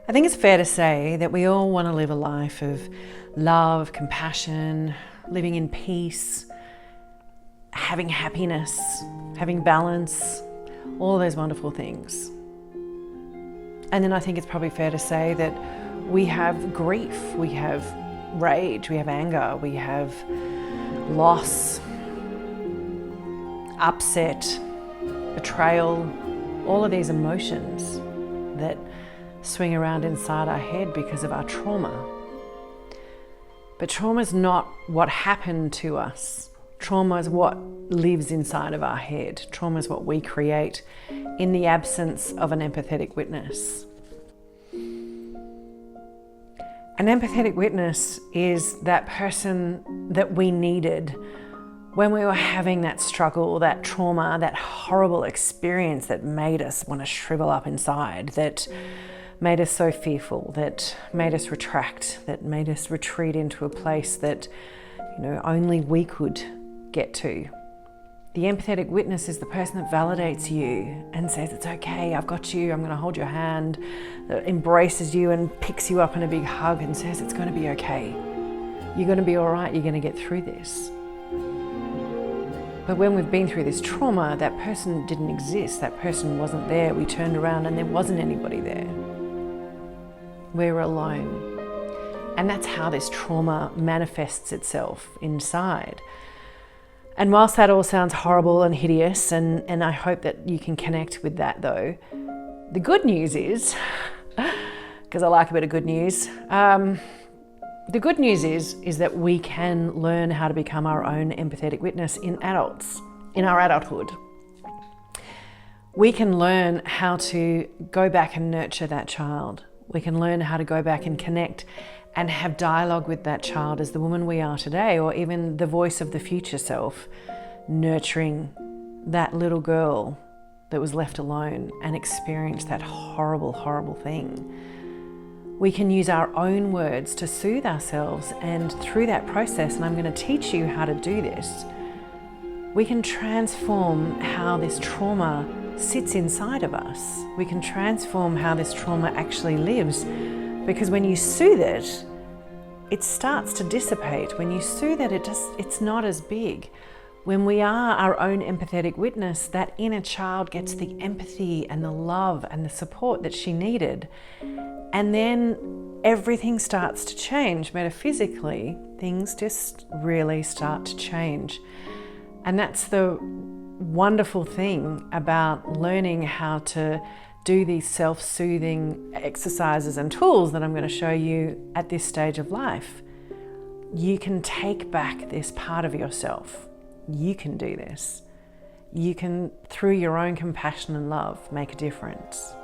I think it's fair to say that we all want to live a life of love, compassion, living in peace, having happiness, having balance, all those wonderful things. And then I think it's probably fair to say that we have grief, we have rage, we have anger, we have loss, upset, betrayal, all of these emotions that swing around inside our head because of our trauma. But trauma is not what happened to us. Trauma is what lives inside of our head. Trauma is what we create in the absence of an empathetic witness. An empathetic witness is that person that we needed when we were having that struggle, that trauma, that horrible experience that made us want to shrivel up inside, that made us so fearful, that made us retract, that made us retreat into a place that, only we could get to. The empathetic witness is the person that validates you and says, it's okay, I've got you, I'm going to hold your hand, that embraces you and picks you up in a big hug and says, it's going to be okay. You're going to be all right, you're going to get through this. But when we've been through this trauma, that person didn't exist, that person wasn't there. We turned around and there wasn't anybody there. We were alone. And that's how this trauma manifests itself inside. And whilst that all sounds horrible and hideous, and I hope that you can connect with that though, the good news is, because I like a bit of good news, the good news is that we can learn how to become our own empathetic witness in adults, in our adulthood. We can learn how to go back and nurture that child. We can learn how to go back and connect and have dialogue with that child as the woman we are today, or even the voice of the future self, nurturing that little girl that was left alone and experienced that horrible, horrible thing. We can use our own words to soothe ourselves, and through that process, and I'm going to teach you how to do this, we can transform how this trauma sits inside of us. We can transform how this trauma actually lives, because when you soothe it, it starts to dissipate. When you soothe it, it's not as big. When we are our own empathetic witness, that inner child gets the empathy and the love and the support that she needed. And then everything starts to change. Metaphysically, things just really start to change. And that's the wonderful thing about learning how to do these self-soothing exercises and tools that I'm going to show you at this stage of life. You can take back this part of yourself. You can do this. You can, through your own compassion and love, make a difference.